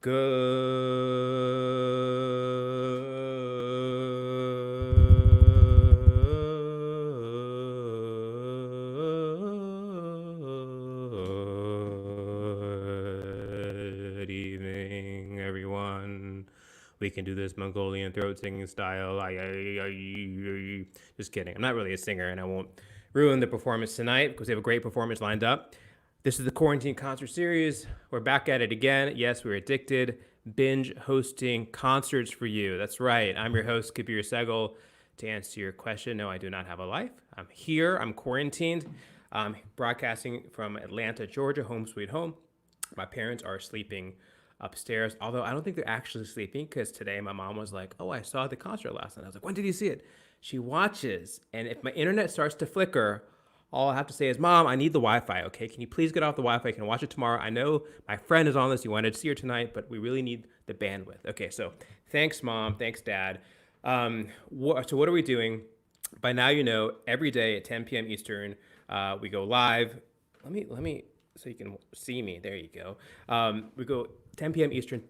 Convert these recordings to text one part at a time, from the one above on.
Good evening, everyone. We can do this Mongolian throat singing style. Just kidding. I'm not really a singer, and I won't ruin the performance tonight because we have a great performance lined up. This is the Quarantine Concert Series. We're back at it again. Yes, we're addicted, binge hosting concerts for you. That's right. I'm your host, Kabir Segal. To answer your question, no, I do not have a life. I'm here. I'm quarantined. I'm broadcasting from Atlanta, Georgia, home sweet home. My parents are sleeping upstairs, although I don't think they're actually sleeping because today my mom was like, "Oh, I saw the concert last night." I was like, "When did you see it?" She watches, and if my internet starts to flicker, all I have to say is, "Mom, I need the Wi-Fi. Okay, can you please get off the Wi-Fi? Can I watch it tomorrow? I know my friend is on this. You wanted to see her tonight, but we really need the bandwidth." Okay, so thanks, Mom. Thanks, Dad. So what are we doing? By now, you know, every day at 10 p.m. Eastern, we go live. Let me, so you can see me. There you go. We go 10 p.m. Eastern.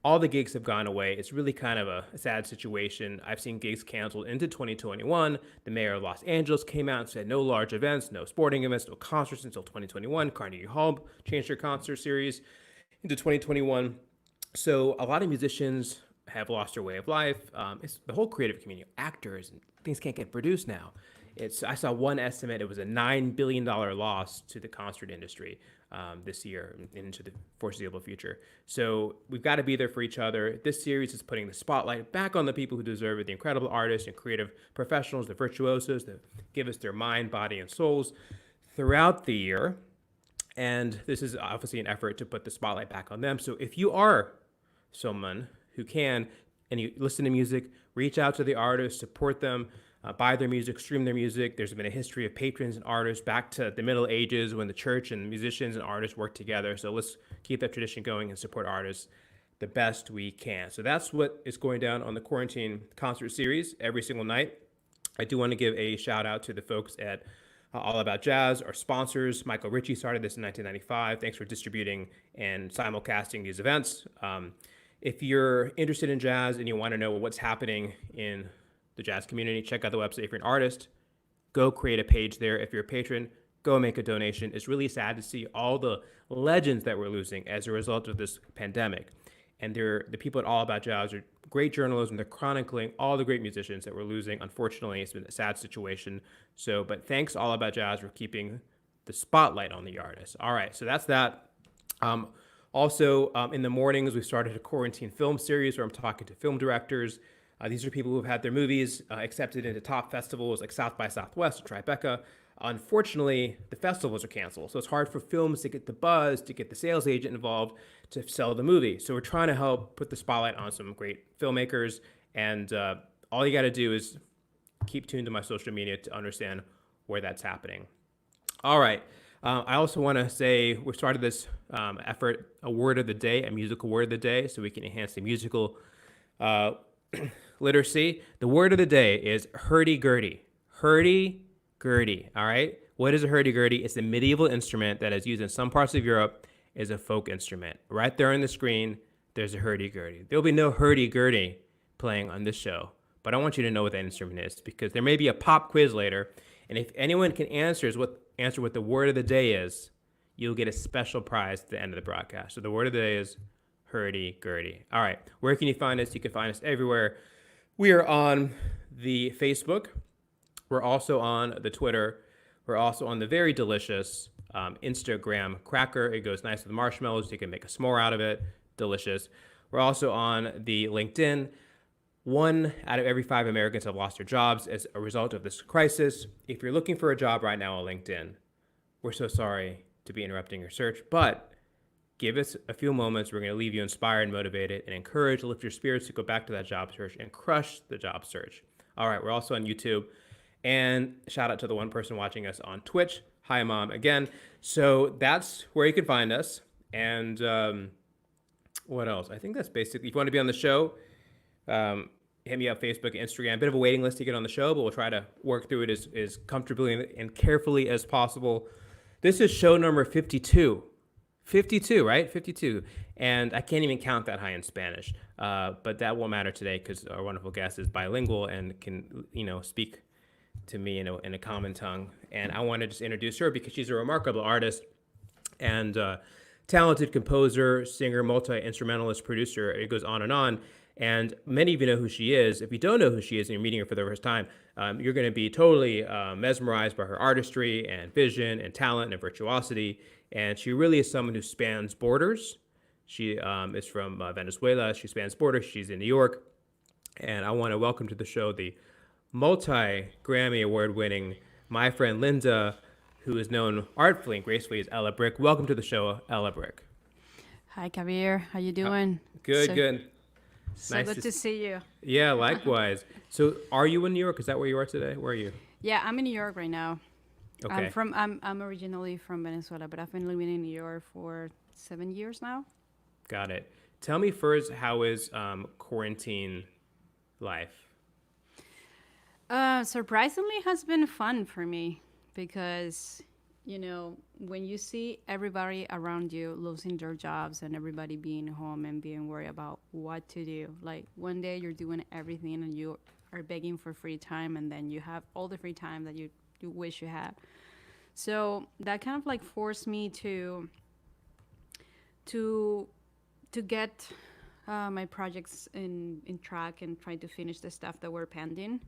All the gigs have gone away. It's really kind of a sad situation. I've seen gigs canceled into 2021. The mayor of Los Angeles came out and said no large events, no sporting events, no concerts until 2021. Carnegie Hall changed their concert series into 2021. So a lot of musicians have lost their way of life. It's the whole creative community, actors, and things can't get produced now. I saw one estimate, it was a $9 billion loss to the concert industry this year and into the foreseeable future. So we've got to be there for each other. This series is putting the spotlight back on the people who deserve it, the incredible artists and creative professionals, the virtuosos that give us their mind, body, and souls throughout the year. And this is obviously an effort to put the spotlight back on them. So if you are someone who can, and you listen to music, reach out to the artists, support them, buy their music, stream their music. There's been a history of patrons and artists back to the Middle Ages when the church and musicians and artists worked together. So let's keep that tradition going and support artists the best we can. So that's what is going down on the Quarantine Concert Series every single night. I do want to give a shout out to the folks at All About Jazz, our sponsors. Michael Ritchie started this in 1995. Thanks for distributing and simulcasting these events. If you're interested in jazz and you want to know what's happening in the jazz community, check out the website. If you're an artist, go create a page there. If you're a patron, go make a donation. It's really sad to see all the legends that we're losing as a result of this pandemic. And the people at All About Jazz are great journalism. They're chronicling all the great musicians that we're losing. Unfortunately, it's been a sad situation. But thanks All About Jazz for keeping the spotlight on the artists. All right, so that's that. Also, in the mornings, we started a quarantine film series where I'm talking to film directors. These are people who have had their movies accepted into top festivals like South by Southwest or Tribeca. Unfortunately, the festivals are canceled, so it's hard for films to get the buzz, to get the sales agent involved to sell the movie. So we're trying to help put the spotlight on some great filmmakers, and all you got to do is keep tuned to my social media to understand where that's happening. All right. I also want to say we started this effort, a word of the day, a musical word of the day, so we can enhance the musical literacy. The word of the day is hurdy-gurdy. Hurdy-gurdy, all right? What is a hurdy-gurdy? It's a medieval instrument that is used in some parts of Europe as a folk instrument. Right there on the screen, there's a hurdy-gurdy. There'll be no hurdy-gurdy playing on this show, but I want you to know what that instrument is because there may be a pop quiz later, and if anyone can answer what the word of the day is, you'll get a special prize at the end of the broadcast. So the word of the day is hurdy-gurdy. All right, where can you find us? You can find us everywhere. We are on the Facebook. We're also on the Twitter. We're also on the very delicious Instagram cracker. It goes nice with marshmallows. You can make a s'more out of it. Delicious. We're also on the LinkedIn. 1 out of every 5 Americans have lost their jobs as a result of this crisis. If you're looking for a job right now on LinkedIn, we're so sorry to be interrupting your search, but give us a few moments. We're going to leave you inspired and motivated and encouraged to lift your spirits to go back to that job search and crush the job search. All right, we're also on YouTube. And shout out to the one person watching us on Twitch. Hi, Mom, again. So that's where you can find us. And what else? I think that's basically, if you want to be on the show, hit me up, Facebook, Instagram. A bit of a waiting list to get on the show, but we'll try to work through it as comfortably and carefully as possible. This is show number 52. 52, right? 52. And I can't even count that high in Spanish. But that won't matter today because our wonderful guest is bilingual and can, speak to me in a common tongue. And I want to just introduce her because she's a remarkable artist and talented composer, singer, multi-instrumentalist, producer. It goes on and on. And many of you know who she is. If you don't know who she is and you're meeting her for the first time, you're going to be totally mesmerized by her artistry and vision and talent and virtuosity. And she really is someone who spans borders. She is from Venezuela. She spans borders. She's in New York. And I want to welcome to the show the multi-Grammy award-winning my friend Linda, who is known artfully and gracefully as Ella Brick. Welcome to the show, Ella Brick. Hi, Kabir. How you doing? Good, good. So nice good to see you. Yeah, likewise. So, are you in New York? Is that where you are today? Where are you? Yeah, I'm in New York right now. Okay. I'm originally from Venezuela, but I've been living in New York for 7 years now. Got it. Tell me first, how is quarantine life? Surprisingly, has been fun for me because, when you see everybody around you losing their jobs and everybody being home and being worried about what to do, like one day you're doing everything and you are begging for free time, and then you have all the free time that you wish you had. So that kind of like forced me to get my projects in track and try to finish the stuff that were pending.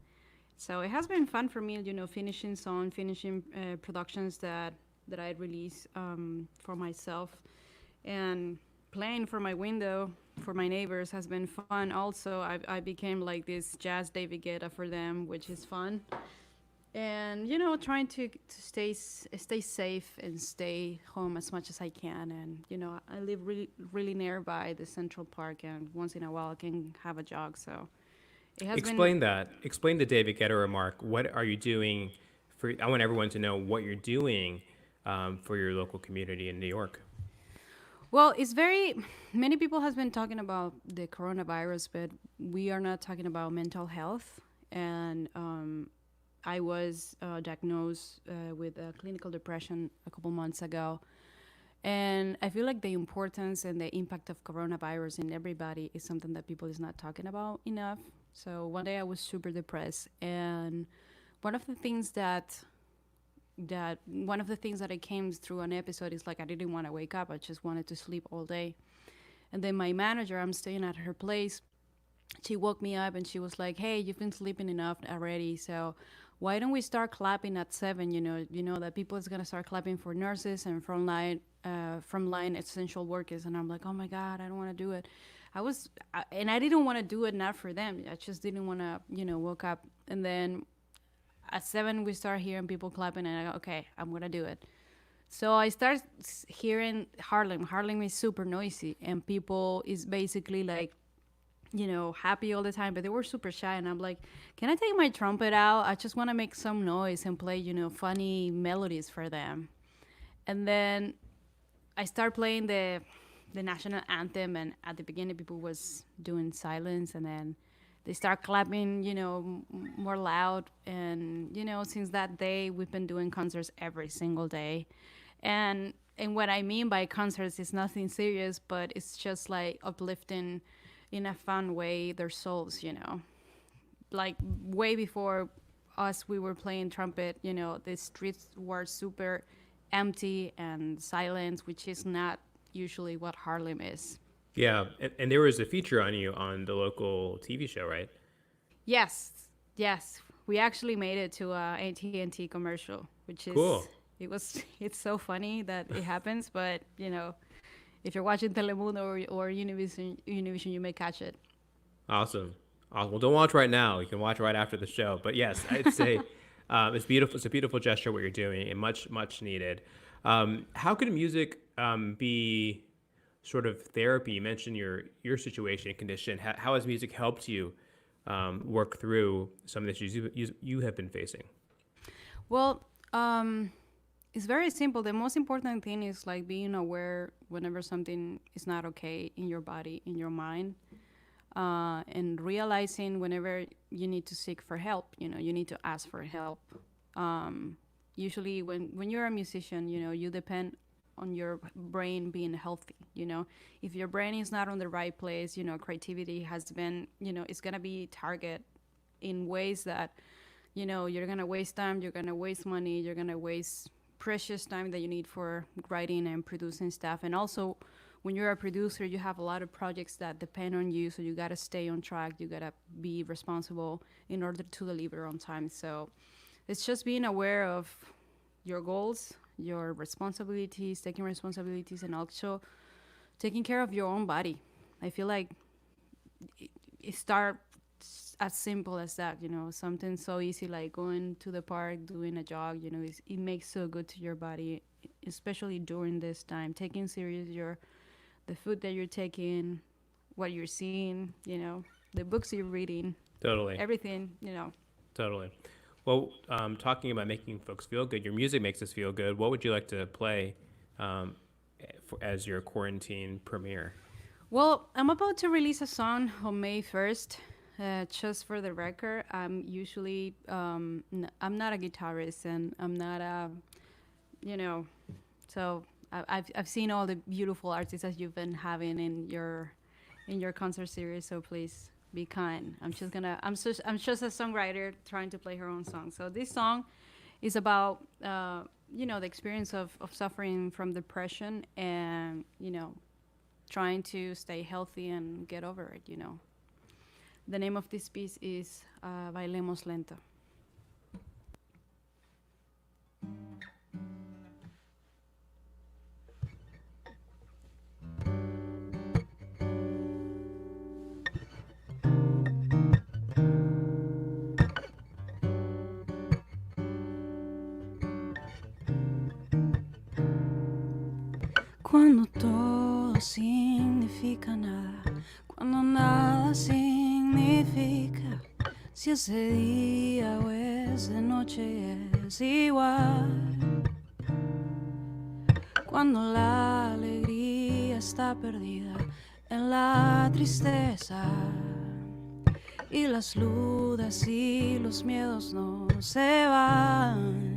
So it has been fun for me, finishing productions that I release for myself, and playing for my window for my neighbors has been fun. Also, I became like this jazz David Guetta for them, which is fun. And trying to stay safe and stay home as much as I can. And I live really nearby the Central Park, and once in a while I can have a jog. So it has Explain the David Guetta remark. What are you doing I want everyone to know what you're doing for your local community in New York. Well, many people has been talking about the coronavirus, but we are not talking about mental health. And I was diagnosed with clinical depression a couple months ago. And I feel like the importance and the impact of coronavirus in everybody is something that people is not talking about enough. So one day I was super depressed, and one of the things that I came through an episode is like I didn't want to wake up. I just wanted to sleep all day. And then my manager, I'm staying at her place, she woke me up and she was like, "Hey, you've been sleeping enough already, so why don't we start clapping at 7? You know that people is gonna start clapping for nurses and frontline essential workers." And I'm like, "Oh my God, I don't want to do it." And I didn't want to do it not for them. I just didn't want to, woke up. And then at 7 we start hearing people clapping, and I go, "Okay, I'm gonna do it." So I start hearing Harlem. Harlem is super noisy, and people is basically like, happy all the time, but they were super shy. And I'm like, "Can I take my trumpet out? I just want to make some noise and play, funny melodies for them." And then I start playing the national anthem, and at the beginning people was doing silence, and then they start clapping, more loud. And, since that day, we've been doing concerts every single day. And what I mean by concerts is nothing serious, but it's just like uplifting in a fun way their souls, Like way before us, we were playing trumpet, the streets were super empty and silent, which is not usually what Harlem is. Yeah, and there was a feature on you on the local TV show, right? Yes. We actually made it to a AT&T commercial, which is cool. It's so funny that it happens, but if you're watching Telemundo or Univision, you may catch it. Awesome. Well, don't watch right now. You can watch right after the show. But yes, I'd say it's beautiful. It's a beautiful gesture what you're doing, and much needed. How can music be sort of therapy? You mentioned your situation and condition. How has music helped you work through some of the issues you have been facing? Well, it's very simple. The most important thing is like being aware whenever something is not okay in your body, in your mind, and realizing whenever you need to seek for help. You need to ask for help. Usually when you're a musician, you depend on your brain being healthy. If your brain is not on the right place, creativity has been, it's gonna be target in ways that, you're gonna waste time, you're gonna waste money, you're gonna waste precious time that you need for writing and producing stuff. And also, when you're a producer, you have a lot of projects that depend on you, so you gotta stay on track, you gotta be responsible in order to deliver on time. So it's just being aware of your goals, your responsibilities, taking responsibilities, and also taking care of your own body. I feel like it starts as simple as that, something so easy like going to the park, doing a jog, it makes so good to your body, especially during this time. Taking serious the food that you're taking, what you're seeing, the books you're reading, Totally. everything. Totally. Well, talking about making folks feel good, your music makes us feel good. What would you like to play as your quarantine premiere? Well, I'm about to release a song on May 1st. Just for the record, I'm not a guitarist, and I'm not so I've seen all the beautiful artists that you've been having in your concert series. So please be kind. I'm just a songwriter trying to play her own song. So this song is about the experience of suffering from depression, and trying to stay healthy and get over it. The name of this piece is Bailemos Lento. Cuando todo significa nada, cuando nada significa, si es de día o es de noche es igual. Cuando la alegría está perdida en la tristeza, y las dudas y los miedos no se van,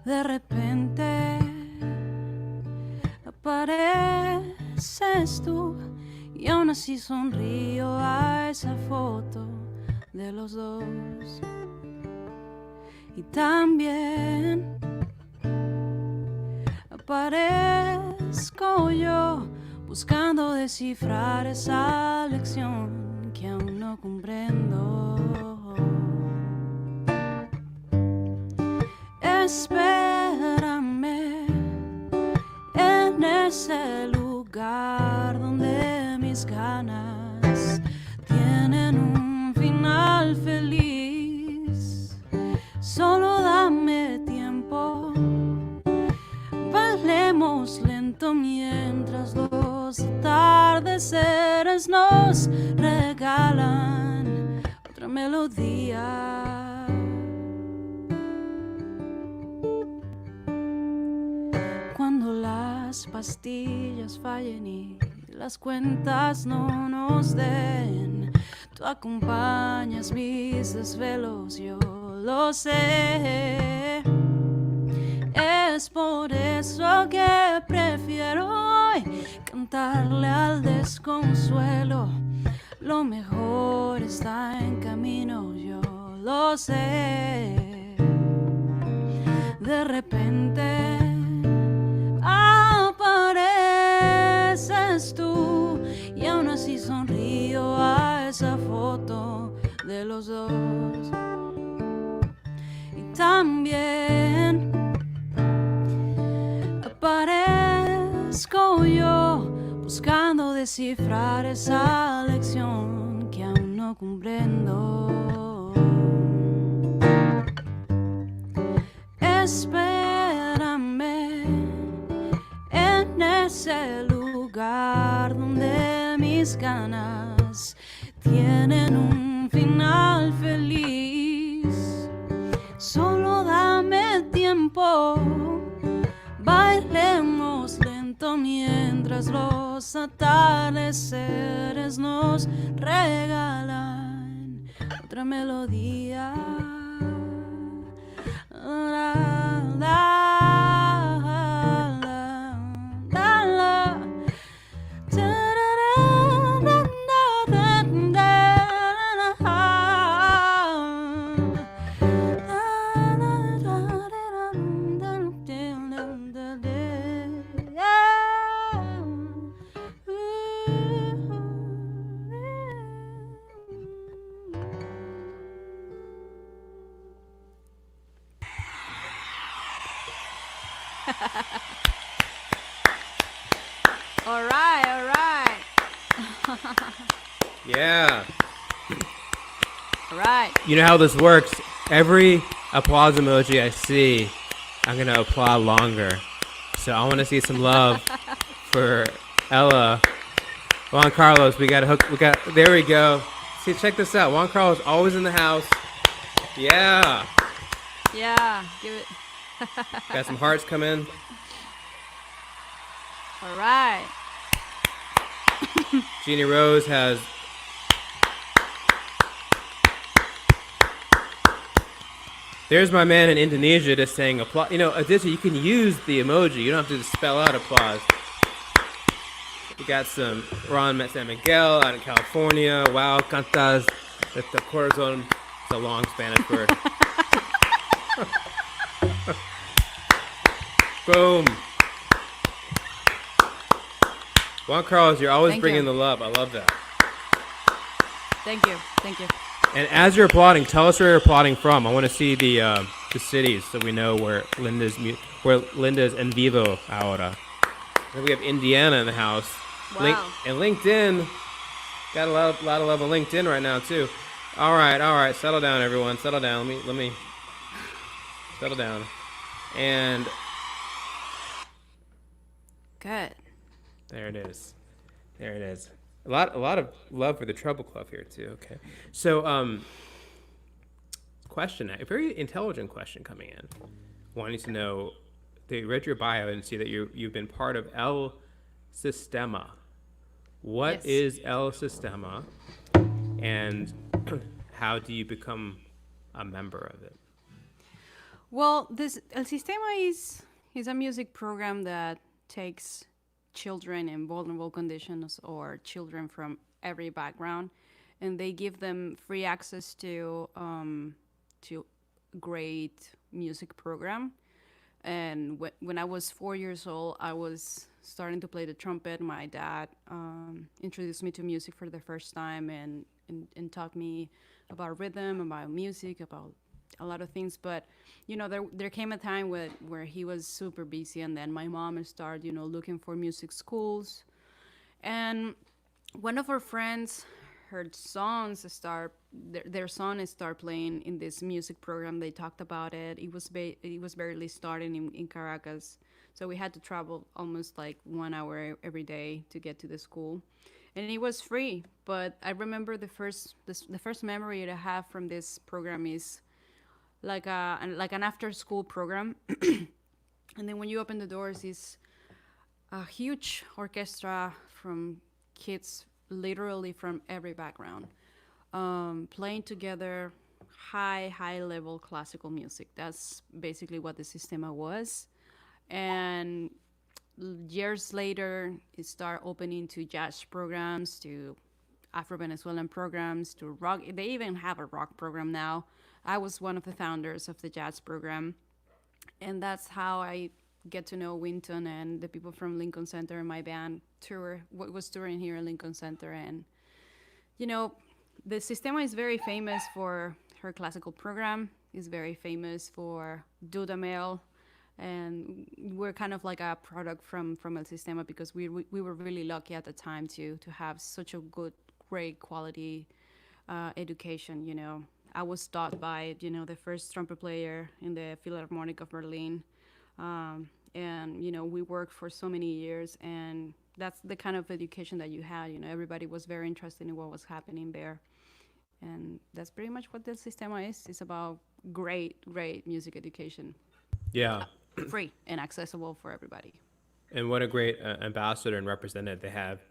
de repente apareces tú, y aún así sonrío a esa foto de los dos. Y también aparezco yo, buscando descifrar esa lección que aún no comprendo. Espérame en ese lugar donde mis ganas tienen un final feliz. Solo dame tiempo, bailemos lento mientras los atardeceres nos regalan otra melodía. Cuando las pastillas fallen y las cuentas no nos den, tú acompañas mis desvelos, yo lo sé. Es por eso que prefiero hoy cantarle al desconsuelo. Lo mejor está en camino, yo lo sé. De repente apareces tú, y aún así sonrío a esa foto de los dos. Y también aparezco yo, buscando descifrar esa lección que aún no comprendo. Espérame en ese lugar donde mis ganas tienen un final feliz. Solo dame tiempo, bailemos lento mientras los atardeceres nos regalan otra melodía. La, la, Yeah. All right. You know how this works. Every applause emoji I see, I'm going to applaud longer. So I want to see some love for Ella. Juan Carlos, we got a hook. There we go. See, check this out. Juan Carlos always in the house. Yeah. Yeah, give it. Got some hearts coming. All right. Jeannie Rose has. There's my man in Indonesia just saying applause. You know, Aditya, you can use the emoji. You don't have to just spell out applause. We got some Ron San Miguel out in California. Wow, cantas de corazón. It's a long Spanish word. Boom. Juan Carlos, you're always bringing the love. I love that. Thank you. Thank you. And as you're applauding, tell us where you're applauding from. I want to see the cities so we know where Linda's en vivo ahora. Then we have Indiana in the house. Wow. And LinkedIn, got a lot of love on LinkedIn right now too. All right, settle down, everyone. Settle down. Let me settle down. And good. There it is. A lot of love for the Treble Clef here too. Okay, so question, a very intelligent question coming in, wanting to know. They read your bio and see that you've been part of El Sistema. What is El Sistema, and how do you become a member of it? Well, this El Sistema is a music program that takes children in vulnerable conditions or children from every background, and they give them free access to great music program. And when I was 4 years old, I was starting to play the trumpet. My dad introduced me to music for the first time and taught me about rhythm, about music, about a lot of things. But you know, there came a time where he was super busy, and then my mom started, you know, looking for music schools. And one of our friends heard songs start their son start playing in this music program. They talked about it. It was barely starting in Caracas, so we had to travel almost like 1 hour every day to get to the school, and it was free. But I remember the first memory that I have from this program is like an after school program. And then when you open the doors, is a huge orchestra from kids literally from every background, playing together high level classical music. That's basically what the Sistema was. And years later, it started opening to jazz programs, to Afro-Venezuelan programs, to rock. They even have a rock program now. I was one of the founders of the jazz program, and that's how I get to know Winton and the people from Lincoln Center. My band was touring here in Lincoln Center, and you know, the Sistema is very famous for her classical program. Is very famous for Dudamel, and we're kind of like a product from El Sistema, because we were really lucky at the time to have such a great quality education. You know, I was taught by, you know, the first trumpet player in the Philharmonic of Berlin. And, you know, we worked for so many years, and that's the kind of education that you had. You know, everybody was very interested in what was happening there. And that's pretty much what the Sistema is. It's about great music education. Yeah. Free and accessible for everybody. And what a great ambassador and representative they have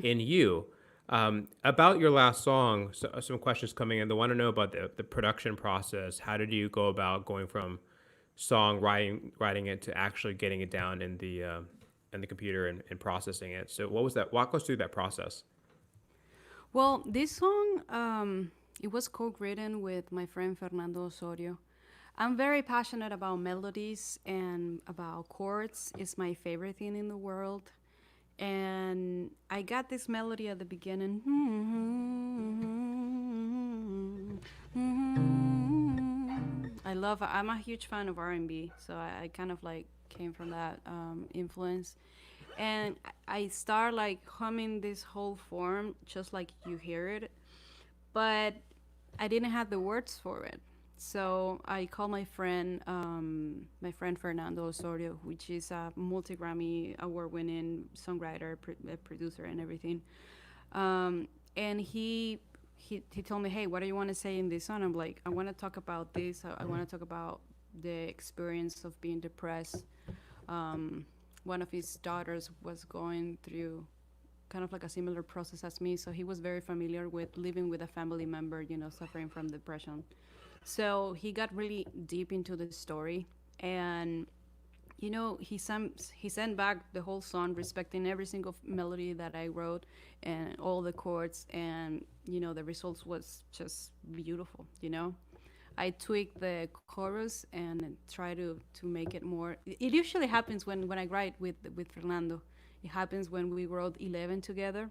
in you. About your last song, some questions coming in. They want to know about the production process. How did you go about going from song writing it to actually getting it down in the computer and processing it? So what was that? Walk us through that process. Well, this song, it was co-written with my friend Fernando Osorio. I'm very passionate about melodies and about chords. It's my favorite thing in the world. And I got this melody at the beginning. I'm a huge fan of R&B, so I kind of like came from that influence. And I start like humming this whole form just like you hear it, but I didn't have the words for it. So I called my friend Fernando Osorio, which is a multi Grammy award winning songwriter, producer, and everything. And he told me, hey, what do you want to say in this song? I'm like, I want to talk about this. I want to talk about the experience of being depressed. Um, One of his daughters was going through kind of like a similar process as me, so he was very familiar with living with a family member, suffering from depression. So he got really deep into the story, and he sent back the whole song respecting every single melody that I wrote and all the chords, and the results was just beautiful. I tweak the chorus and try to make it more. It usually happens when I write with Fernando. It happens when we wrote 11 together.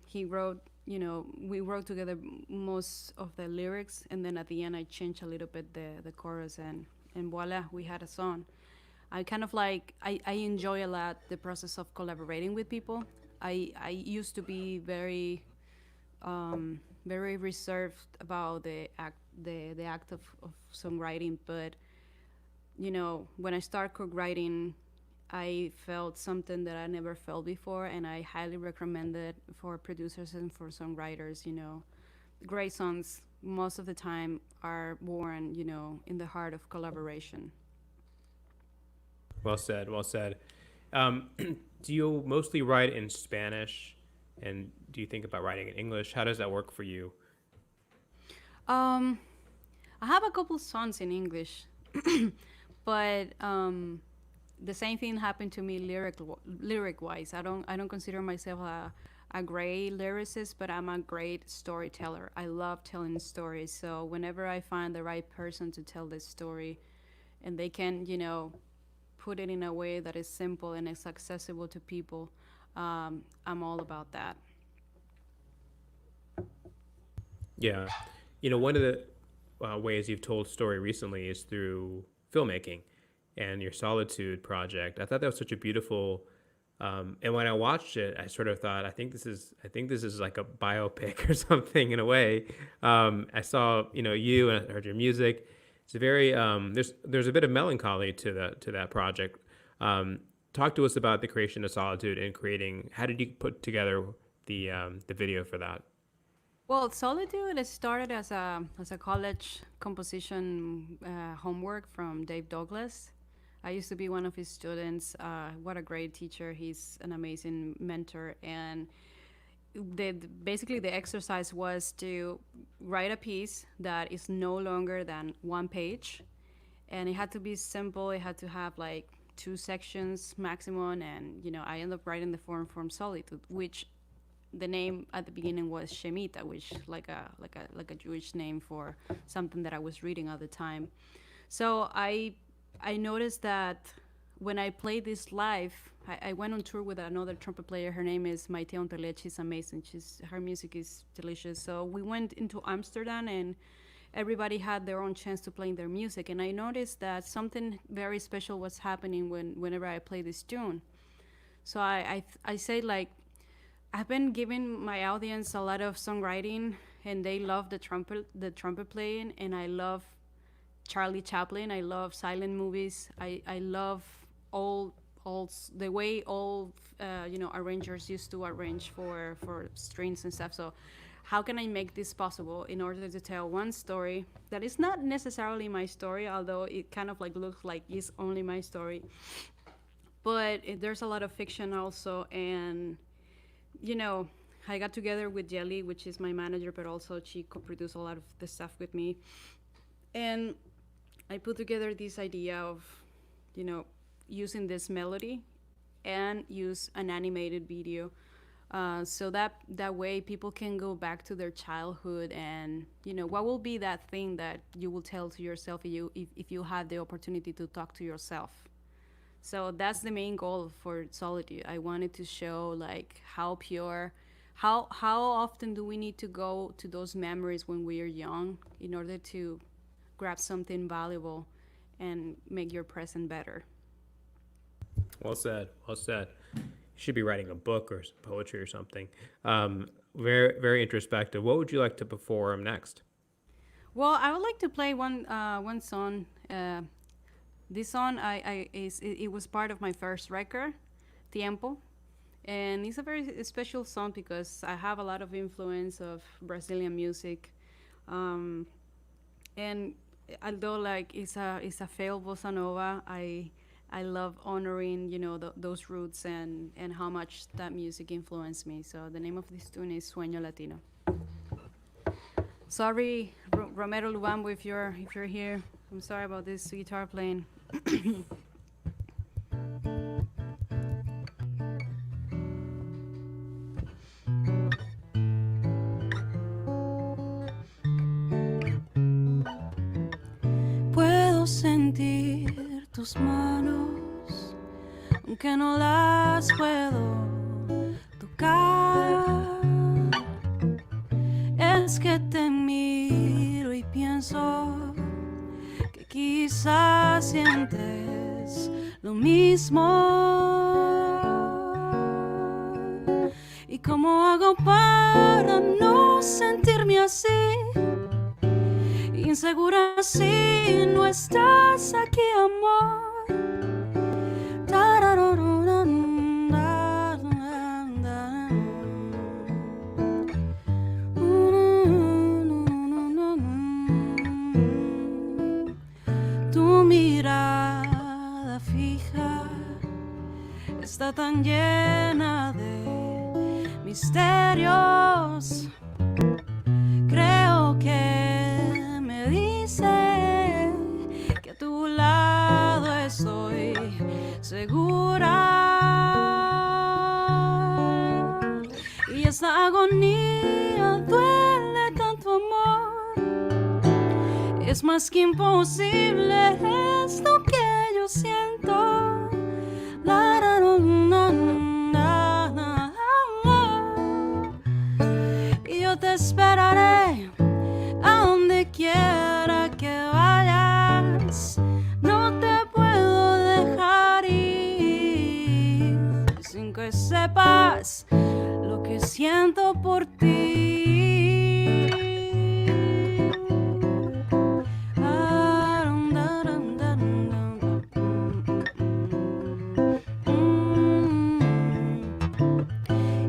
He wrote, we wrote together most of the lyrics, and then at the end I changed a little bit the chorus, and voila, we had a song. I kind of like I enjoy a lot the process of collaborating with people. I used to be very reserved about the act of songwriting, but when I started writing, I felt something that I never felt before, and I highly recommend it for producers and for songwriters. Great songs most of the time are born, in the heart of collaboration. Well said. Well said. Do you mostly write in Spanish, and do you think about writing in English? How does that work for you? Um, I have a couple songs in English, but the same thing happened to me lyric wise. I don't consider myself a great lyricist, but I'm a great storyteller. I love telling stories. So whenever I find the right person to tell this story, and they can put it in a way that is simple and is accessible to people, I'm all about that. Yeah. One of the ways you've told story recently is through filmmaking and your Solitude project. I thought that was such a beautiful. And when I watched it, I sort of thought, I think this is like a biopic or something in a way. I saw, you, and I heard your music. It's a very there's a bit of melancholy to that project. Talk to us about the creation of Solitude and creating. How did you put together the video for that? Well, Solitude it started as a college composition homework from Dave Douglas. I used to be one of his students. What a great teacher! He's an amazing mentor, and basically the exercise was to write a piece that is no longer than one page, and it had to be simple. It had to have like two sections maximum, and I ended up writing the form Solitude, which the name at the beginning was Shemita, which like a Jewish name for something that I was reading at the time. So I noticed that when I played this live, I went on tour with another trumpet player. Her name is Maite Ontelet. She's amazing. Her music is delicious. So we went into Amsterdam, and everybody had their own chance to play their music. And I noticed that something very special was happening whenever I played this tune. So I say like I've been giving my audience a lot of songwriting, and they love the trumpet playing, and I love Charlie Chaplin. I love silent movies. I love all the way all arrangers used to arrange for strings and stuff. So how can I make this possible in order to tell one story that is not necessarily my story, although it kind of like looks like it's only my story, but there's a lot of fiction also. And you know, I got together with Jelly, which is my manager, but also she co-produced a lot of the stuff with me. And I put together this idea of, you know, using this melody and use an animated video. So that way people can go back to their childhood, and what will be that thing that you will tell to yourself if you have the opportunity to talk to yourself. So that's the main goal for Solitude. I wanted to show like how pure, how often do we need to go to those memories when we are young in order to grab something valuable and make your present better. Well said. Well said. You should be writing a book or some poetry or something. Very, very introspective. What would you like to perform next? Well, I would like to play one song. This song it was part of my first record, Tiempo, and it's a very special song because I have a lot of influence of Brazilian music, um, and although like it's a failed bossa nova, I love honoring those roots and how much that music influenced me. So the name of this tune is Sueño Latino. Sorry, Romero Lubambo, if you're here. I'm sorry about this guitar playing. Puedo sentir tus manos, aunque no las puedo tocar. Es que te miro y pienso que quizás sientes lo mismo. ¿Y cómo hago para no sentirme así? Insegura si no estás aquí, amor. Tu mirada fija está tan llena de misterios. Creo que me dice que a tu lado estoy segura. Y esta agonía duele tanto, amor. Es más que imposible esto que yo siento. La, la, la, la, la, la, la. Y yo te esperaré a donde quiera que vayas. No te puedo dejar ir sin que sepas lo que siento por ti.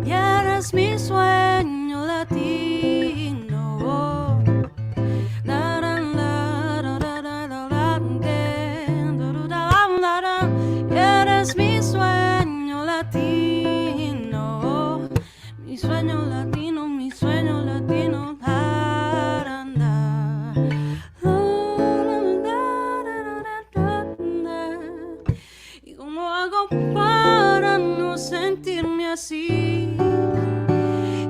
Y eres mi sueño latino. Eres mi sueño latino, mi sueño latino, mi sueño latino. ¿Y cómo hago para no sentirme así?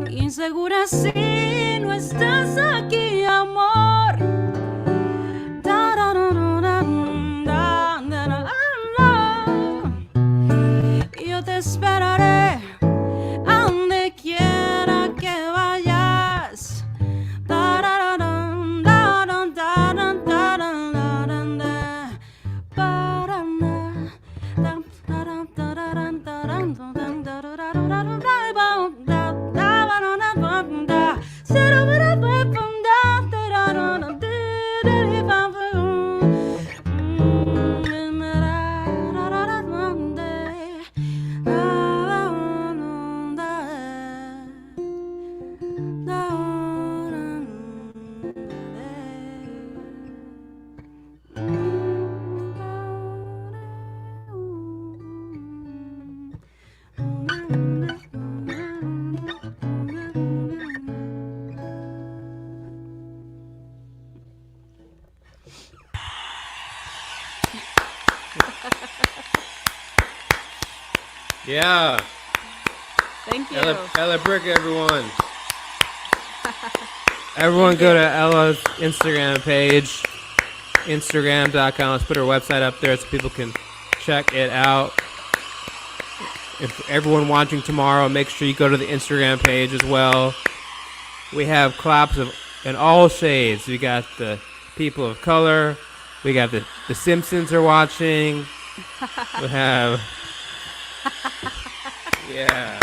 Insegura si no estás aquí, amor. Y yo te esperaré a donde quiera que vayas. Yeah. Thank you. Ella Brick, everyone. Everyone go to Ella's Instagram page, instagram.com. Let's put her website up there so people can check it out. If everyone watching tomorrow, make sure you go to the Instagram page as well. We have claps in all shades. We got the people of color. We got the Simpsons are watching. We have Yeah.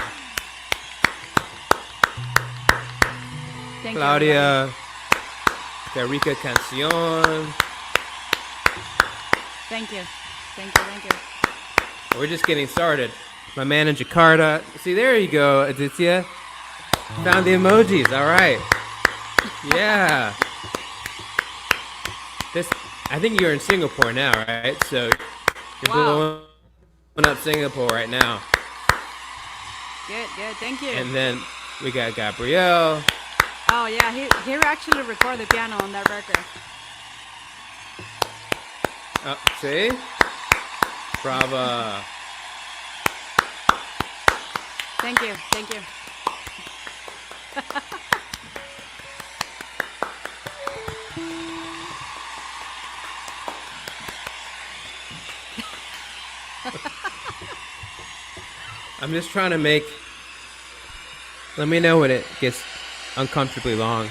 Thank you, everybody. Claudia, Qué Rica Canción. Thank you. Thank you. Thank you. We're just getting started. My man in Jakarta. See, there you go, Aditya. Found the emojis. All right. Yeah. This. I think you're in Singapore now, right? So you're Wow. blowing up Singapore right now. Good, good. Thank you. And then we got Gabrielle. Oh, yeah. He actually recorded the piano on that record. See? Brava. Thank you. Thank you. I'm just trying to make. Let me know when it gets uncomfortably long.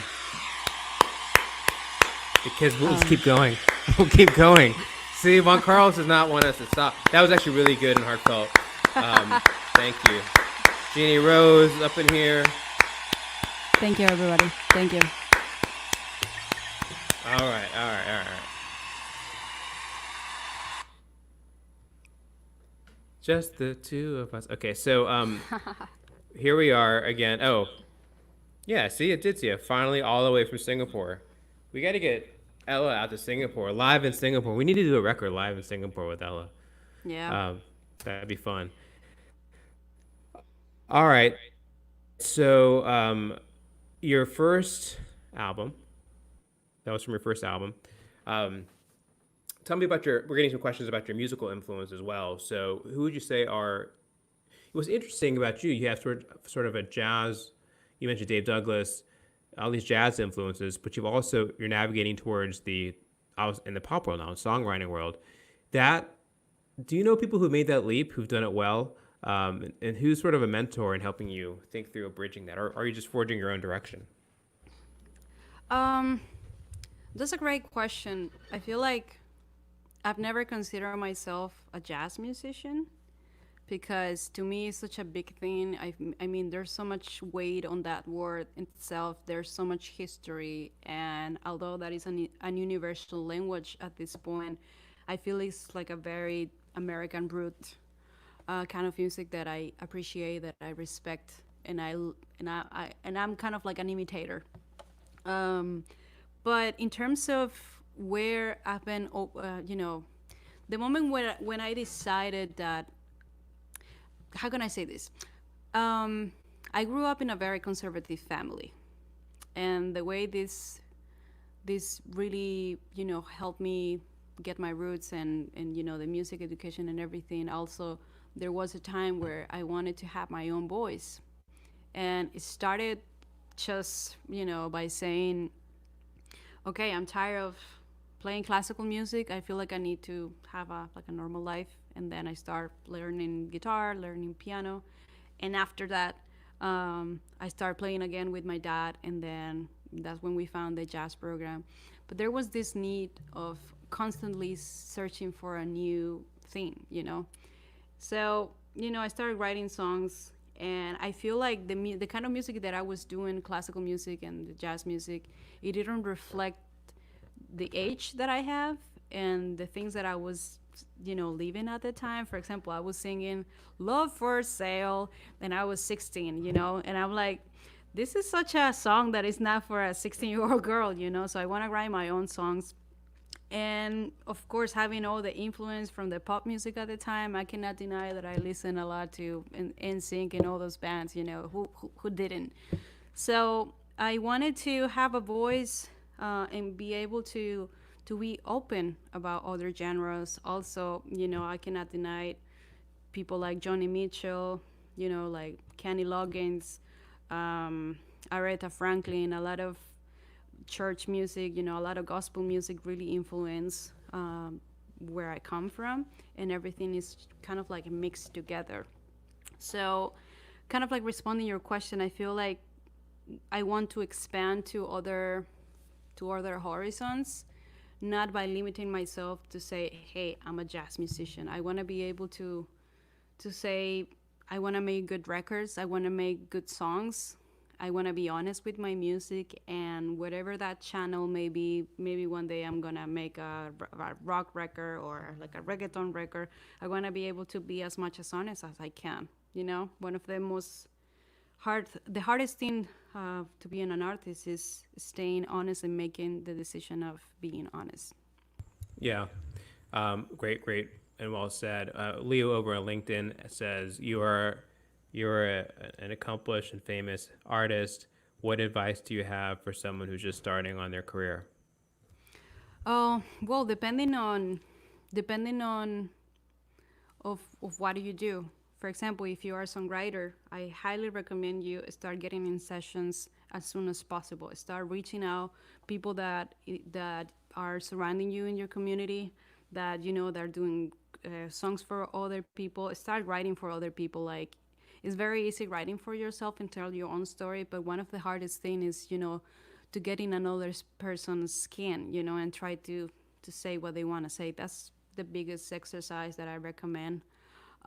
Because we'll just keep going. We'll keep going. See, Juan Carlos does not want us to stop. That was actually really good and heartfelt. Thank you. Jeannie Rose up in here. Thank you, everybody. Thank you. All right. Just the two of us. Okay, so here we are again. Oh, yeah, see, Aditya, finally all the way from Singapore. We got to get Ella out to Singapore, live in Singapore. We need to do a record live in Singapore with Ella. Yeah. That'd be fun. All right. So, your first album, that was from your first album. Tell me about we're getting some questions about your musical influence as well. So, who would you say are, what's interesting about you, you have sort of a jazz, you mentioned Dave Douglas, all these jazz influences, but you're navigating towards in the pop world now, songwriting world. That, do you know people who made that leap, who've done it well? And who's sort of a mentor in helping you think through bridging that? Or are you just forging your own direction? Um, that's a great question. I feel like I've never considered myself a jazz musician because to me it's such a big thing. I mean, there's so much weight on that word itself. There's so much history, and although that is an universal language at this point, I feel it's like a very American root kind of music that I appreciate, that I respect, and I'm kind of like an imitator. Um, but in terms of where I've been, the moment when I decided that, how can I say this? Um, I grew up in a very conservative family, and the way this really helped me get my roots and the music education and everything. Also, there was a time where I wanted to have my own voice, and it started just by saying, okay, I'm tired of playing classical music. I feel like I need to have a normal life. And then I start learning guitar, learning piano, and after that, I started playing again with my dad. And then that's when we found the jazz program. But there was this need of constantly searching for a new thing. So I started writing songs, and I feel like the kind of music that I was doing, classical music and the jazz music, it didn't reflect the age that I have and the things that I was, living at the time. For example, I was singing "Love for Sale" and I was 16, and I'm like, this is such a song that is not for a 16-year-old girl. So I want to write my own songs. And of course, having all the influence from the pop music at the time, I cannot deny that I listened a lot to NSYNC and all those bands. Who didn't. So I wanted to have a voice and be able to be open about other genres. Also, I cannot deny people like Johnny Mitchell, like Kenny Loggins, Aretha Franklin, a lot of church music, a lot of gospel music really influence where I come from, and everything is kind of like mixed together. So, kind of like responding to your question, I feel like I want to expand to other horizons, not by limiting myself to say, hey, I'm a jazz musician. I want to be able to say, I want to make good records, I want to make good songs, I want to be honest with my music, and whatever that channel may be, maybe one day I'm going to make a rock record or like a reggaeton record. I want to be able to be as much as honest as I can. You know, one of the the hardest thing to being an artist is staying honest and making the decision of being honest. Yeah. Great, and well said. Leo over on LinkedIn says an accomplished and famous artist. What advice do you have for someone who's just starting on their career? Oh, well, depending on of what do you do. For example, if you are a songwriter, I highly recommend you start getting in sessions as soon as possible. Start reaching out people that are surrounding you in your community, that you know they're doing songs for other people. Start writing for other people. Like, it's very easy writing for yourself and tell your own story, but one of the hardest thing is, you know, to get in another person's skin, you know, and try to say what they want to say. That's the biggest exercise that I recommend.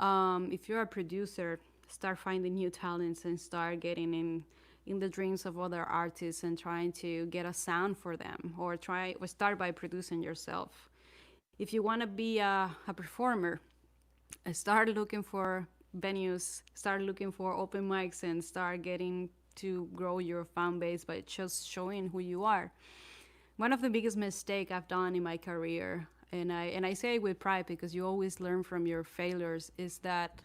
If you're a producer, start finding new talents and start getting in the dreams of other artists and trying to get a sound for them, or start by producing yourself. If you want to be a performer, start looking for venues, start looking for open mics, and start getting to grow your fan base by just showing who you are. One of the biggest mistakes I've done in my career, and I say it with pride because you always learn from your failures, is that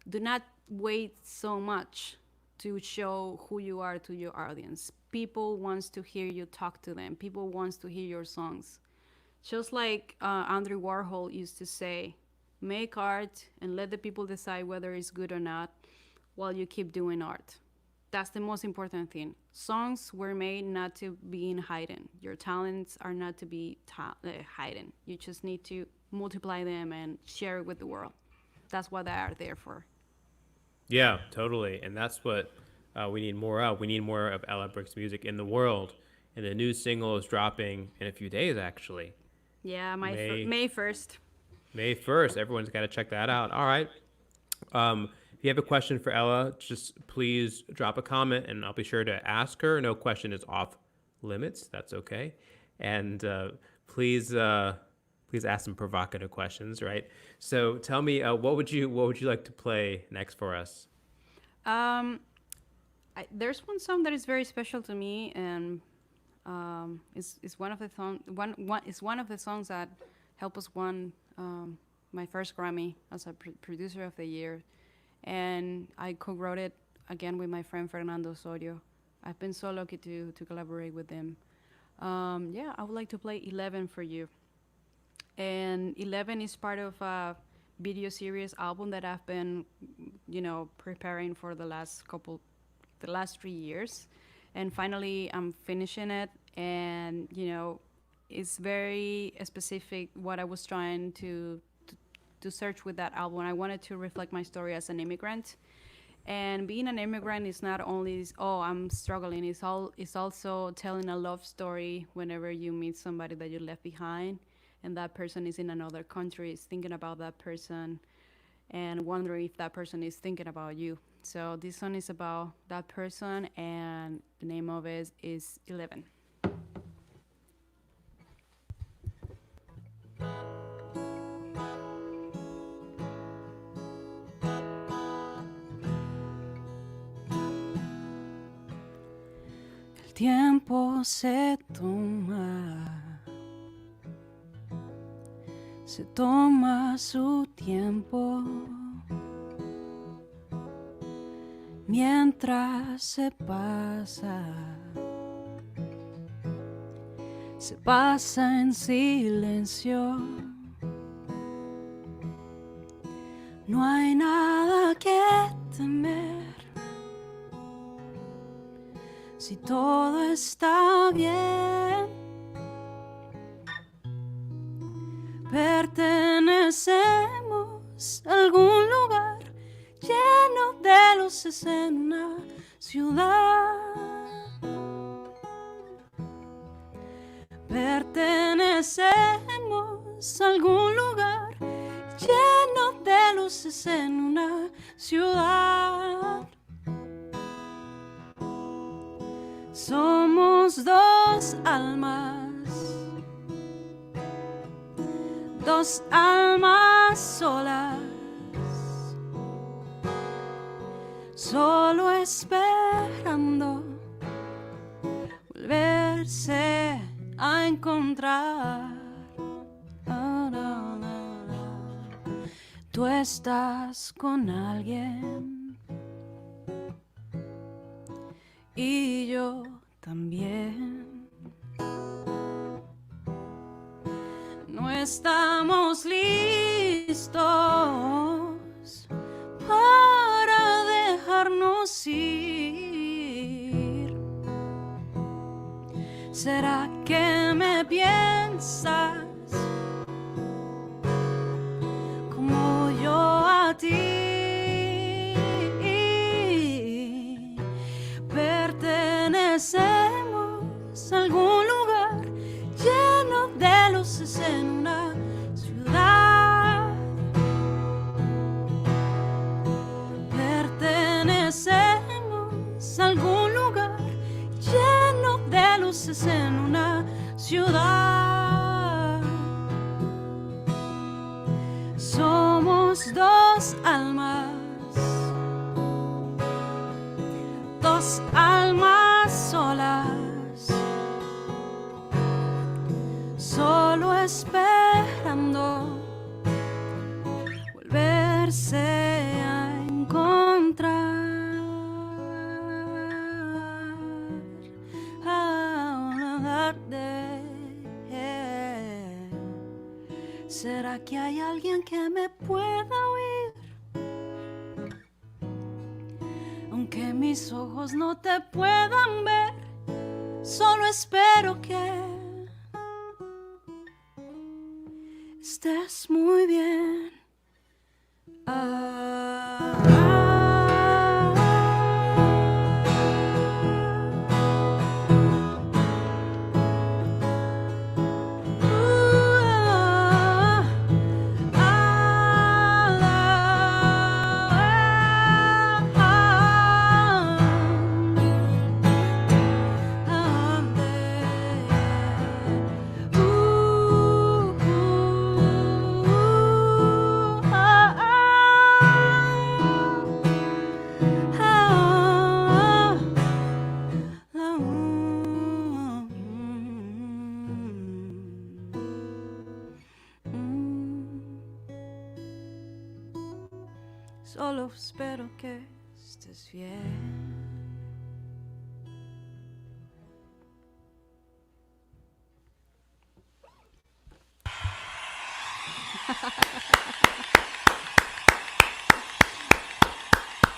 do not wait so much to show who you are to your audience. People wants to hear you talk to them. People wants to hear your songs. Just like Andrew Warhol used to say, make art and let the people decide whether it's good or not while you keep doing art. That's the most important thing. Songs were made not to be in hiding. Your talents are not to be hidden. You just need to multiply them and share it with the world. That's what they are there for. Yeah, totally. And that's what we need more of. We need more of Ella Brick's music in the world. And the new single is dropping in a few days, actually. Yeah, May 1st. May 1st. Everyone's got to check that out. All right. If you have a question for Ella, just please drop a comment and I'll be sure to ask her. No question is off limits. That's okay. And please ask some provocative questions, right? So tell me, what would you like to play next for us? There's one song that is very special to me, and it's one of the it's one of the songs that helped us won my first Grammy as a producer of the year, and I co-wrote it again with my friend Fernando Osorio. I've been so lucky to collaborate with him. Yeah, I would like to play 11 for you. And 11 is part of a video series album that I've been, preparing for the last 3 years. And finally, I'm finishing it. And, it's very specific what I was trying to search with that album. I wanted to reflect my story as an immigrant. And being an immigrant is not only, I'm struggling. It's also telling a love story whenever you meet somebody that you left behind, and that person is in another country, is thinking about that person, and wondering if that person is thinking about you. So this song is about that person, and the name of it is 11. El tiempo se toma su tiempo, mientras se pasa en silencio. No hay nada que temer si todo está bien. Pertenecemos a algún lugar lleno de luces en una ciudad. Pertenecemos a algún lugar lleno de luces en una una ciudad. Somos dos almas solas, solo esperando volverse a encontrar. Tú estás con alguien y yo también. No estamos listos para dejarnos ir. ¿Será que me piensas como yo a ti? Pertenecemos a algún lugar lleno de luces en una ciudad. Pertenecemos a algún lugar lleno de luces en una ciudad. Somos dos almas solas, solo esperando volverse a encontrar. ¿Será que hay alguien que me pueda oír? Aunque mis ojos no te puedan ver, solo espero que estés muy bien. Solo espero que estés bien.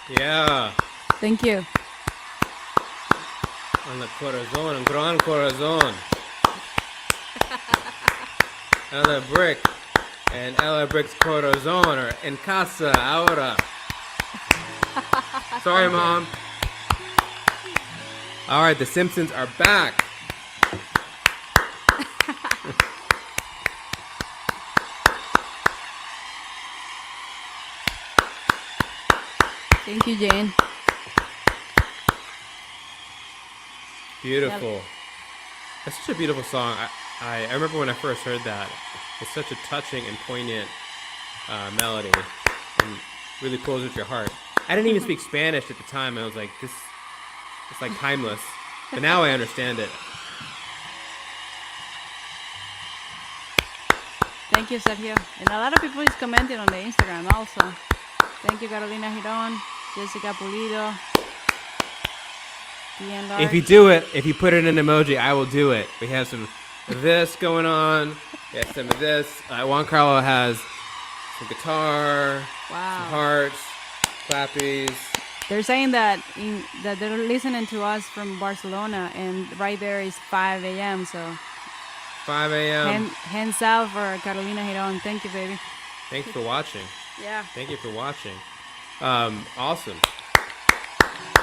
Yeah. Thank you. On the corazón, un gran corazón. Ella Brick and Ella Brick's corazón are en casa ahora. Sorry, Mom. All right, the Simpsons are back. Thank you, Jane. Beautiful. Yep. That's such a beautiful song. I remember when I first heard that. It's such a touching and poignant melody, and really pulls at your heart. I didn't even speak Spanish at the time. I was like, this, it's like timeless. But now I understand it. Thank you, Sergio. And a lot of people is commenting on the Instagram also. Thank you, Carolina Giron, Jessica Pulido. If you do it, if you put it in an emoji, I will do it. We have some of this going on. We have some of this. Juan Carlo has some guitar, some hearts, clappies. They're saying that that they're listening to us from Barcelona, and right there is 5 a.m. So 5 a.m. Hands out for Carolina Giron. Thank you, baby. Thanks for watching. Yeah. Thank you for watching. Awesome.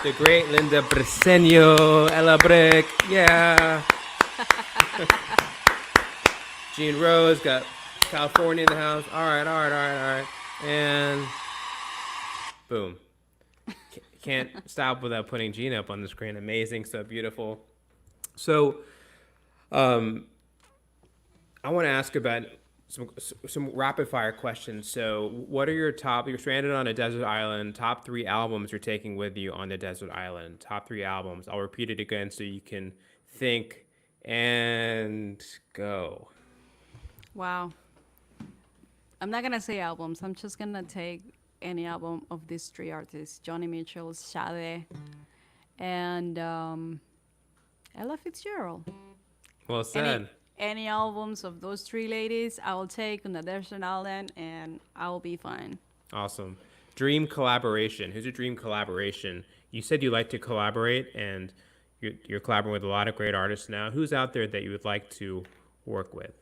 The great Linda Briceño, Ella Brick, yeah. Gene Rose got California in the house. All right. And Boom. Can't stop without putting Gina up on the screen. Amazing, so beautiful. So, I want to ask about some rapid fire questions. So, what are your top? You're stranded on a desert island. Top 3 albums you're taking with you on the desert island. Top 3 albums. I'll repeat it again so you can think and go. Wow. I'm not gonna say albums. I'm just gonna take any album of these 3 artists: Johnny Mitchell, Sade, and Ella Fitzgerald. Well said. Any albums of those 3 ladies, I will take on the desert island, and I will be fine. Awesome. Dream collaboration. Who's your dream collaboration? You said you like to collaborate, and you're collaborating with a lot of great artists now. Who's out there that you would like to work with?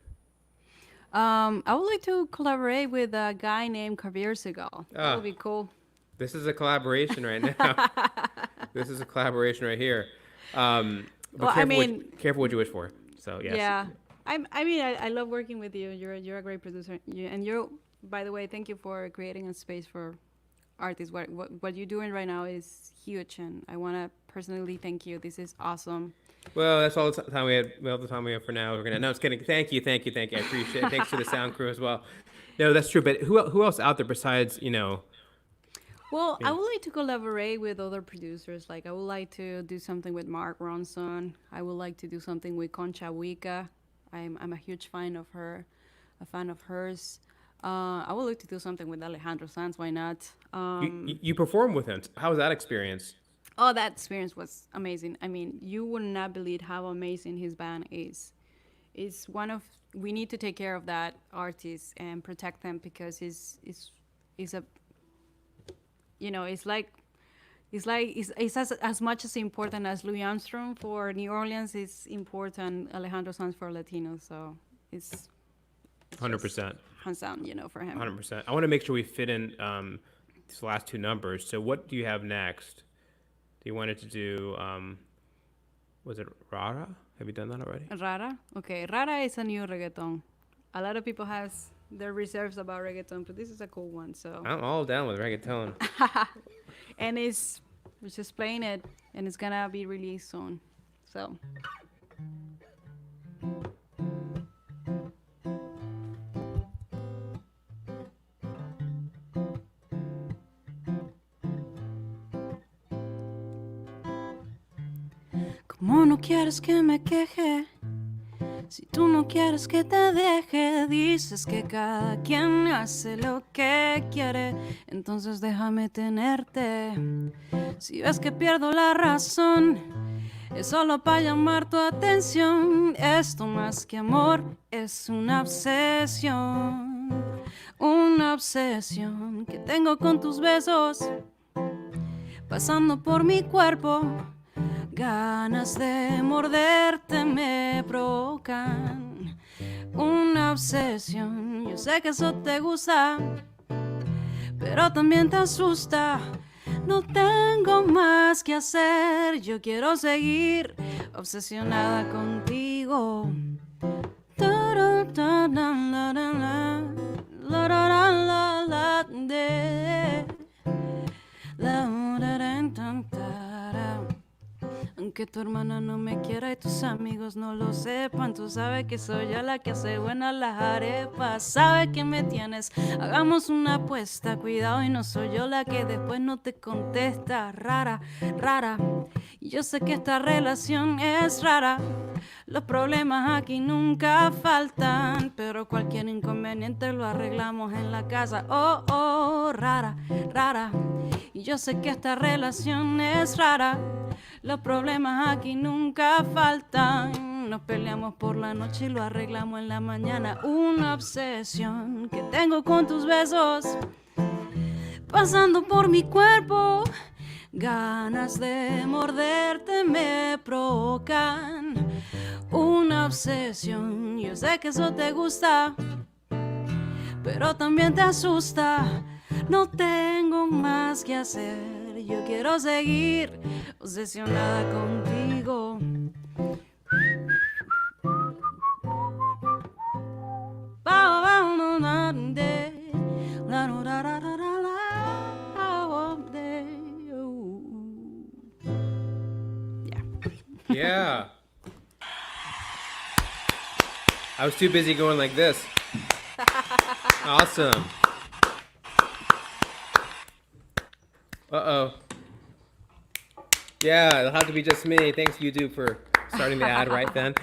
I would like to collaborate with a guy named Kabir Segal. That would be cool. This is a collaboration right now. This is a collaboration right here. But Well, careful what you wish for. So yes. Yeah. I love working with you. You're a great producer. By the way, thank you for creating a space for artists. What you're doing right now is huge, and I want to personally thank you. This is awesome. Well, that's all the time we had. Well, the time we have for now. No, it's kidding. Thank you. I appreciate it. Thanks to the sound crew as well. No, that's true. But who else out there besides Well, I would like to collaborate with other producers. Like, I would like to do something with Mark Ronson. I would like to do something with Concha Wika. I'm a huge fan of her, a fan of hers. I would like to do something with Alejandro Sanz. Why not? You performed with him. How was that experience? Oh, that experience was amazing. I mean, you would not believe how amazing his band is. We need to take care of that artist and protect them, because it's a, it's as much as important as Louis Armstrong for New Orleans. It's important Alejandro Sanz for Latinos. So it's 100%. Hands down, for him. 100%. I want to make sure we fit in these last 2 numbers. So what do you have next? Do you want it to do, was it Rara? Have you done that already? Rara? Okay, Rara is a new reggaeton. A lot of people has their reserves about reggaeton, but this is a cool one. So I'm all down with reggaeton. And we're just playing it, and it's gonna be released soon. So. ¿Cómo no quieres que me queje? Si tú no quieres que te deje, dices que cada quien hace lo que quiere, entonces déjame tenerte. Si ves que pierdo la razón, es solo para llamar tu atención. Esto más que amor es una obsesión que tengo con tus besos, pasando por mi cuerpo. Ganas de morderte me provocan, una obsesión. Yo sé que eso te gusta, pero también te asusta. No tengo más que hacer, yo quiero seguir obsesionada contigo. Aunque tu hermana no me quiera y tus amigos no lo sepan, tú sabes que soy yo la que hace buenas las arepas. Sabes que me tienes, hagamos una apuesta. Cuidado y no soy yo la que después no te contesta. Rara, y yo sé que esta relación es rara. Los problemas aquí nunca faltan, pero cualquier inconveniente lo arreglamos en la casa. Oh, rara, y yo sé que esta relación es rara. Los problemas aquí nunca faltan. Nos peleamos por la noche y lo arreglamos en la mañana. Una obsesión que tengo con tus besos, pasando por mi cuerpo. Ganas de morderte me provocan, una obsesión. Yo sé que eso te gusta, pero también te asusta. No tengo más que hacer, yo quiero seguir obsesionada contigo. Yeah. I was too busy going like this. Awesome. Uh-oh. Yeah, it'll have to be just me. Thanks, YouTube, for starting the ad right then.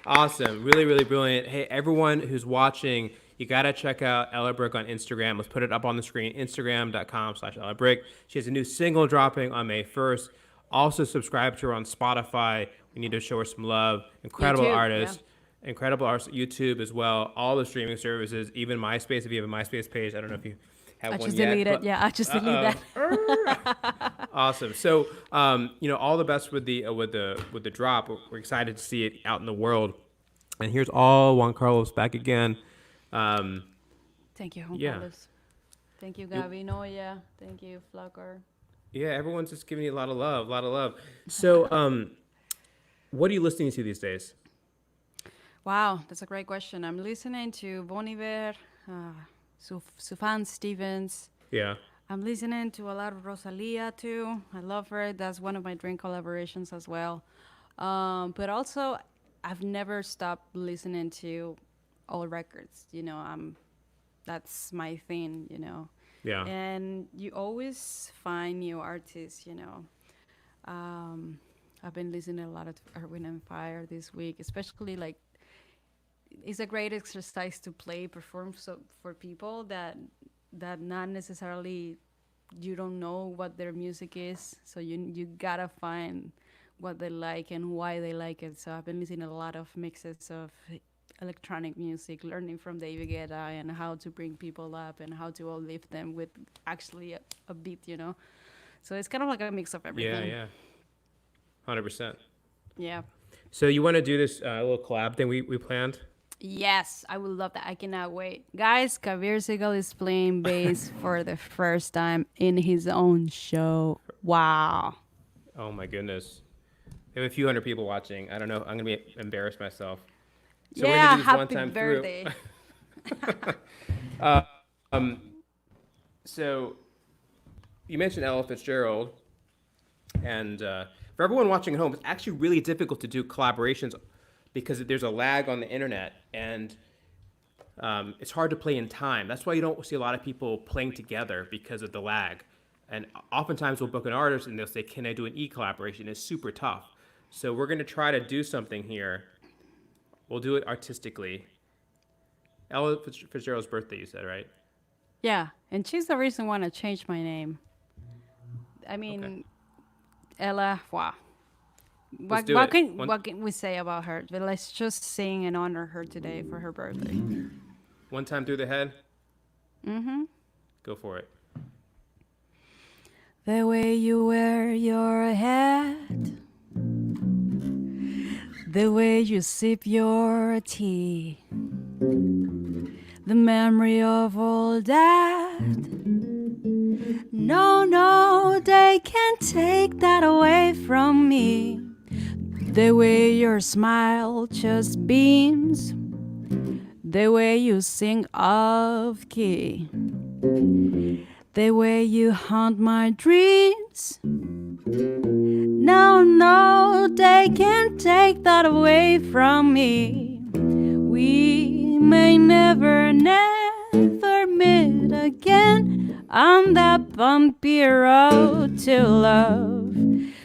Awesome. Really, really brilliant. Hey, everyone who's watching, you got to check out Ella Brick on Instagram. Let's put it up on the screen, instagram.com/Ella Brick. She has a new single dropping on May 1st. Also, subscribe to her on Spotify. We need to show her some love. Incredible YouTube, artist. Incredible artist. YouTube as well. All the streaming services, even MySpace. If you have a MySpace page, I don't know if you have I one just yet. deleted. Yeah, I just deleted that. Awesome. So, all the best with the drop. We're excited to see it out in the world. And here's all Juan Carlos back again. Thank you, Juan Yeah. Carlos. Thank you, Gabi Noya. Thank you, Flocker. Yeah, everyone's just giving you a lot of love. So, what are you listening to these days? Wow, that's a great question. I'm listening to Bon Iver, Sufjan Stevens. Yeah. I'm listening to a lot of Rosalia too. I love her. That's one of my dream collaborations as well. But also, I've never stopped listening to old records. That's my thing. Yeah. And you always find new artists. I've been listening a lot of Earth, Wind and Fire this week, especially like it's a great exercise to perform for people that not necessarily you don't know what their music is, so you gotta find what they like and why they like it. So I've been listening to a lot of mixes of electronic music, learning from David Guetta and how to bring people up and how to uplift them with actually a beat, So it's kind of like a mix of everything. Yeah. 100%. Yeah. So you want to do this little collab thing we planned? Yes, I would love that. I cannot wait. Guys, Kabir Segal is playing bass for the first time in his own show. Wow. Oh my goodness. We have a few hundred people watching. I don't know. I'm going to be embarrassed myself. So we're yeah, gonna do this happy one time birthday. So you mentioned Ella Fitzgerald, and for everyone watching at home, it's actually really difficult to do collaborations because there's a lag on the internet, and it's hard to play in time. That's why you don't see a lot of people playing together because of the lag. And oftentimes we'll book an artist and they'll say, "Can I do an e-collaboration?" It's super tough. So we're going to try to do something here. We'll do it artistically. Ella Fitzgerald's birthday, you said, right? Yeah, and she's the reason why I changed my name. I mean, Okay. Ella, wow. What can we say about her? But let's just sing and honor her today for her birthday. One time through the head? Mm-hmm. Go for it. The way you wear your hat, the way you sip your tea, the memory of all that. No, they can't take that away from me. The way your smile just beams, the way you sing off key, the way you haunt my dreams. No, they can't take that away from me. We may never meet again on that bumpy road to love.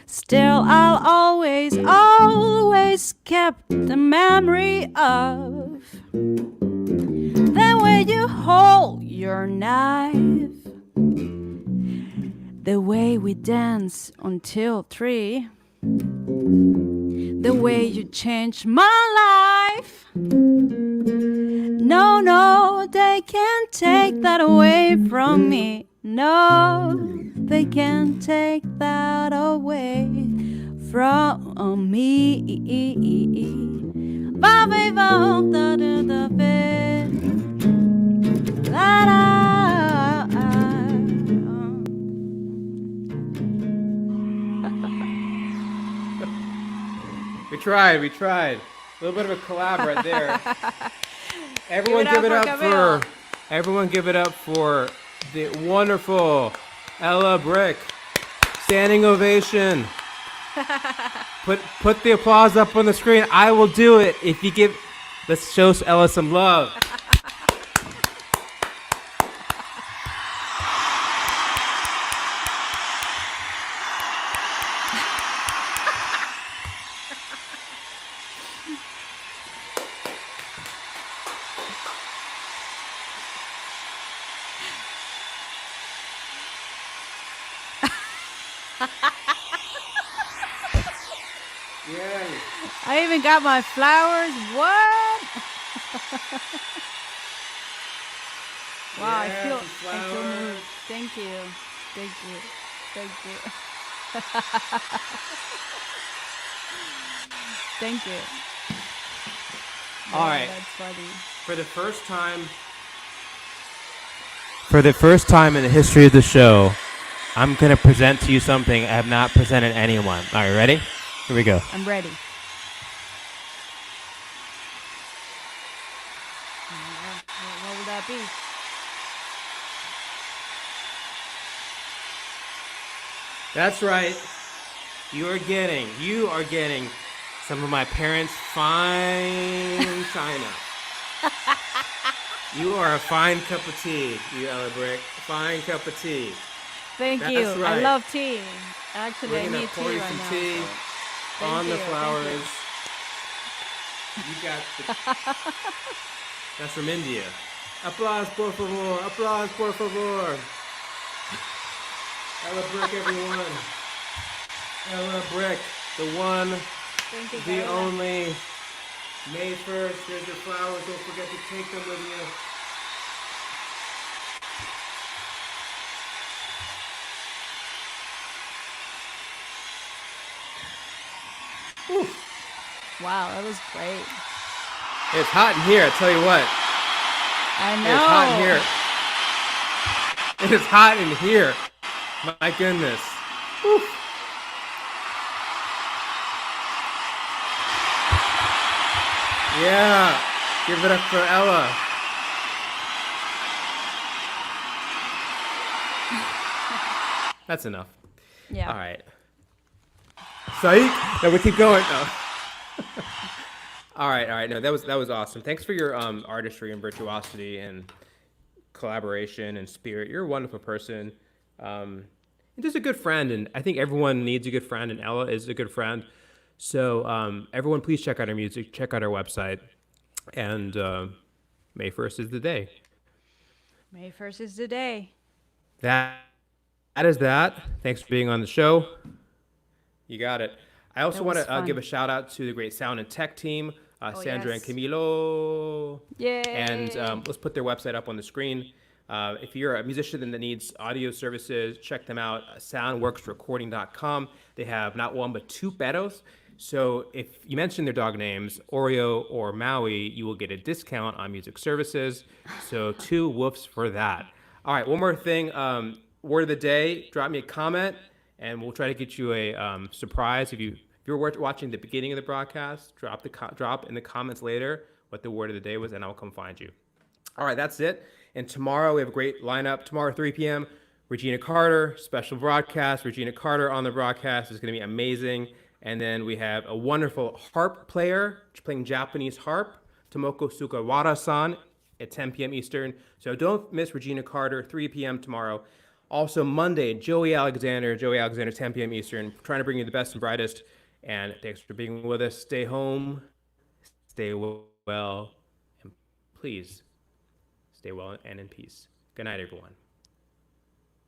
Still, I'll always keep the memory of the way you hold your knife, the way we dance until 3, the way you changed my life. No, they can't take that away from me. No, they can't take that away from me. We tried. A little bit of a collab right there. Everyone give it up for the wonderful Ella Brick. Standing ovation. Put the applause up on the screen. I will do it if you give. Let's show Ella some love. Yay. I even got my flowers. What? Wow, Yeah, I feel flowers. moved. Thank you. Thank you. Thank you. Thank you. All right. That's funny. For the first time in the history of the show, I'm going to present to you something I have not presented anyone. All right, ready? Here we go. I'm ready. What will that be? That's right. You are getting some of my parents' fine china. You are a fine cup of tea, you Ella Brick. Fine cup of tea. Thank That's you. right. I love tea. Actually, We're I gonna need pour tea you right some now. tea So on the thank you. flowers. You got the. That's from India. Applause, por favor. Applause, por favor. Ella Brick, everyone. Ella Brick, the one, Thank you, the Carla. only. May 1st, here's your flowers. Don't forget to take them with you. Wow, that was great. It's hot in here, I tell you what. I know. It's hot in here. It is hot in here. My goodness. Whew. Yeah. Give it up for Ella. That's enough. Yeah. All right. Psych. No, we keep going. No. All right. No, that was awesome. Thanks for your artistry and virtuosity and collaboration and spirit. You're a wonderful person. And just a good friend, and I think everyone needs a good friend, and Ella is a good friend. So everyone, please check out our music, check out our website, and May 1st is the day. May 1st is the day. That is that. Thanks for being on the show. You got it. I also That want was to fun. give a shout out to the great sound and tech team, Sandra yes. and Camilo. Yay. And let's put their website up on the screen. If you're a musician that needs audio services, check them out, soundworksrecording.com. They have not one, but two perros. So if you mention their dog names, Oreo or Maui, you will get a discount on music services. So 2 whoofs for that. All right, one more thing. Word of the day, drop me a comment, and we'll try to get you a surprise. If you're watching the beginning of the broadcast, drop in the comments later what the word of the day was, and I'll come find you. All right, that's it. And tomorrow we have a great lineup. Tomorrow, 3 p.m., Regina Carter, special broadcast. Regina Carter on the broadcast is going to be amazing. And then we have a wonderful harp player playing Japanese harp, Tomoko Sugawara-san, at 10 p.m. Eastern. So don't miss Regina Carter, 3 p.m. tomorrow. Also Monday, Joey Alexander, 10 p.m. Eastern, trying to bring you the best and brightest. And thanks for being with us. Stay home, stay well, and please stay well and in peace. Good night, everyone.